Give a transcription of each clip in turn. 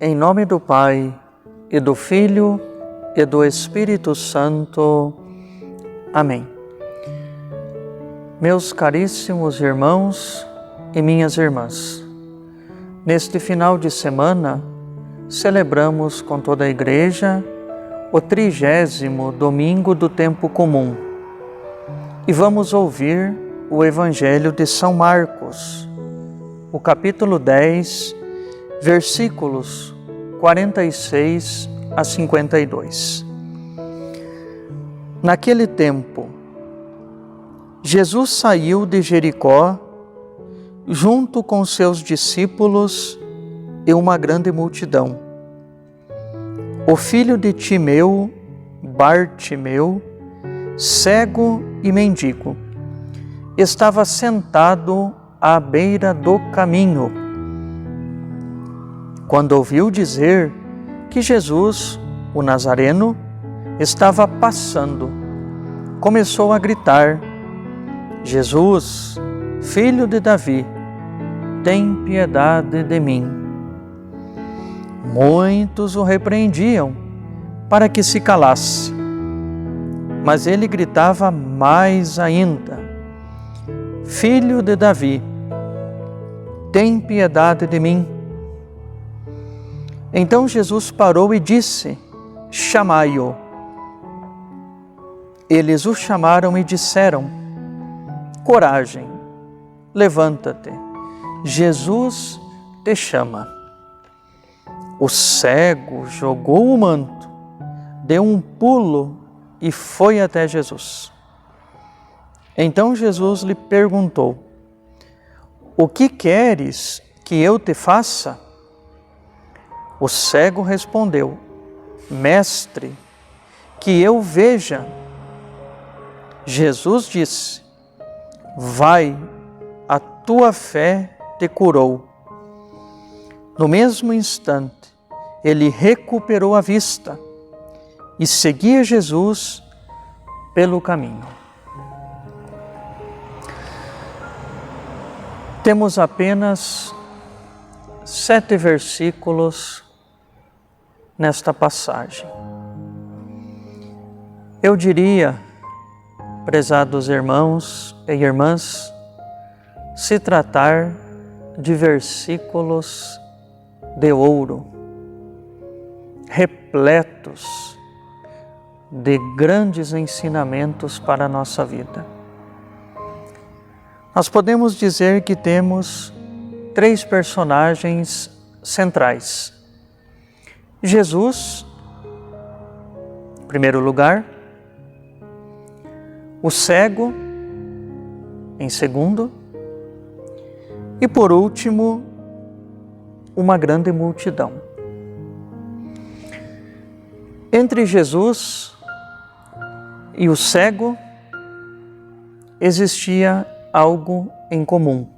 Em nome do Pai, e do Filho, e do Espírito Santo. Amém. Meus caríssimos irmãos e minhas irmãs, neste final de semana, celebramos com toda a Igreja o 30º domingo do tempo comum e vamos ouvir o Evangelho de São Marcos, o capítulo 10, versículos 46 a 52. Naquele tempo, Jesus saiu de Jericó junto com seus discípulos e uma grande multidão. O filho de Timeu, Bartimeu, cego e mendigo, estava sentado à beira do caminho. Quando ouviu dizer que Jesus, o Nazareno, estava passando, começou a gritar: Jesus, filho de Davi, tem piedade de mim. Muitos o repreendiam para que se calasse, mas ele gritava mais ainda: Filho de Davi, tem piedade de mim. Então Jesus parou e disse: chamai-o. Eles o chamaram e disseram: coragem, levanta-te, Jesus te chama. O cego jogou o manto, deu um pulo e foi até Jesus. Então Jesus lhe perguntou: o que queres que eu te faça? O cego respondeu: Mestre, que eu veja. Jesus disse: vai, a tua fé te curou. No mesmo instante, ele recuperou a vista e seguia Jesus pelo caminho. Temos apenas 7 versículos nesta passagem. Eu diria, prezados irmãos e irmãs, se tratar de versículos de ouro, repletos de grandes ensinamentos para a nossa vida. Nós podemos dizer que temos 3 personagens centrais. Jesus, em primeiro lugar, o cego, em segundo, e por último, uma grande multidão. Entre Jesus e o cego existia algo em comum.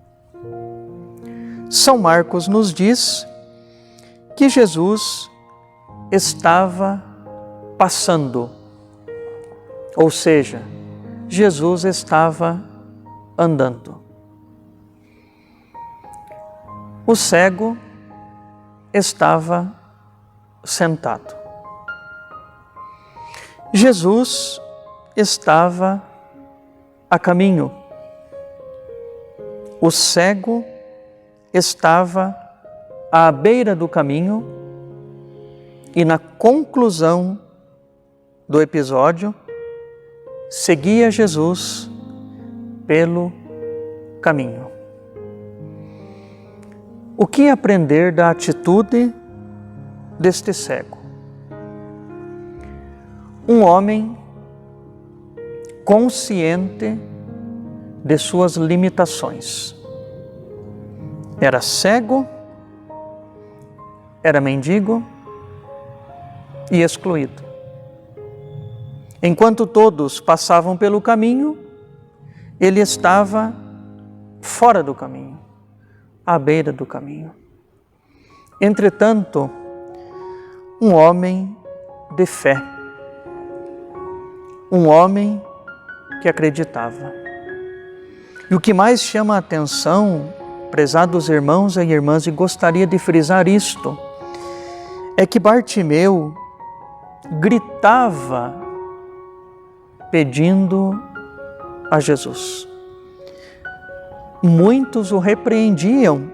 São Marcos nos diz que Jesus estava passando, ou seja, Jesus estava andando. O cego estava sentado. Jesus estava a caminho. O cego estava à beira do caminho e na conclusão do episódio seguia Jesus pelo caminho. O que aprender da atitude deste cego? Um homem consciente de suas limitações. Era cego, era mendigo e excluído. Enquanto todos passavam pelo caminho, ele estava fora do caminho, à beira do caminho. Entretanto, um homem de fé, um homem que acreditava. E o que mais chama a atenção, prezados irmãos e irmãs, e gostaria de frisar isto, é que Bartimeu gritava pedindo a Jesus. Muitos o repreendiam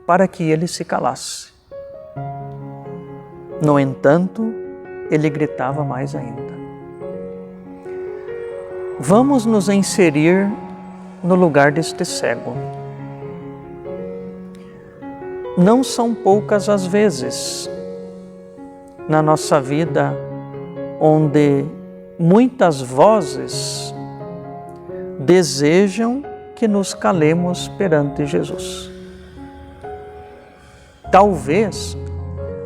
para que ele se calasse. No entanto, ele gritava mais ainda. Vamos nos inserir no lugar deste cego. Não são poucas as vezes na nossa vida onde muitas vozes desejam que nos calemos perante Jesus. Talvez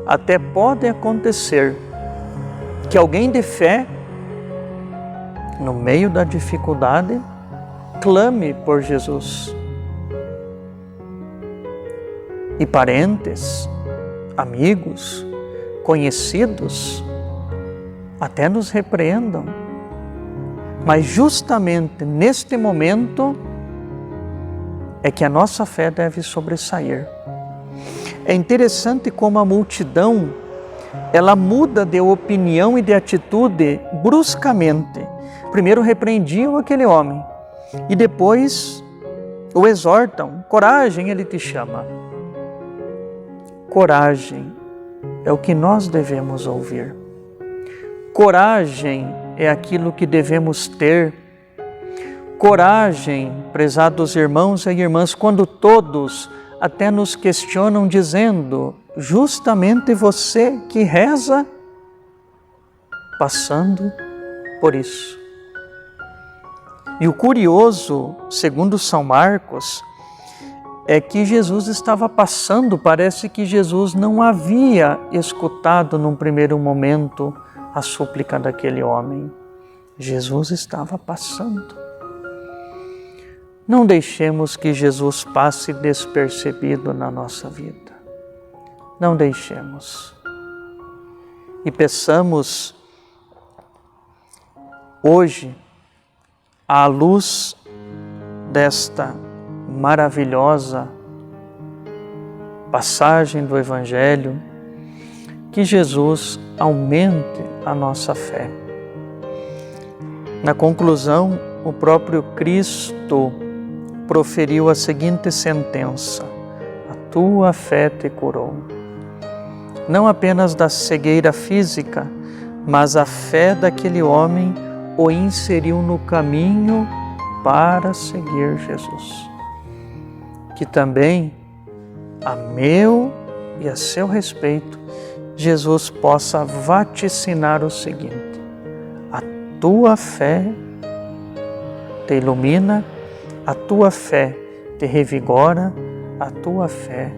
até pode acontecer que alguém de fé, no meio da dificuldade, clame por Jesus. E parentes, amigos, conhecidos, até nos repreendam. Mas justamente neste momento é que a nossa fé deve sobressair. É interessante como a multidão, ela muda de opinião e de atitude bruscamente. Primeiro repreendiam aquele homem e depois o exortam. Coragem, ele te chama. Coragem é o que nós devemos ouvir. Coragem é aquilo que devemos ter. Coragem, prezados irmãos e irmãs, quando todos até nos questionam dizendo, justamente você que reza, passando por isso. E o curioso, segundo São Marcos, é que Jesus estava passando, parece que Jesus não havia escutado num primeiro momento a súplica daquele homem. Jesus estava passando. Não deixemos que Jesus passe despercebido na nossa vida. Não deixemos. E peçamos hoje, à luz desta maravilhosa passagem do Evangelho, que Jesus aumente a nossa fé. Na conclusão, o próprio Cristo proferiu a seguinte sentença: a tua fé te curou. Não apenas da cegueira física, mas a fé daquele homem o inseriu no caminho para seguir Jesus. Que também, a meu e a seu respeito, Jesus possa vaticinar o seguinte: a tua fé te ilumina, a tua fé te revigora, a tua fé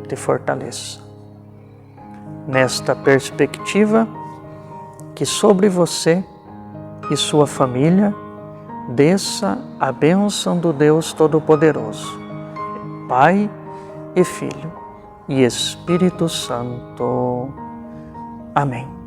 te fortaleça. Nesta perspectiva, que sobre você e sua família desça a bênção do Deus Todo-Poderoso, Pai e Filho e Espírito Santo. Amém.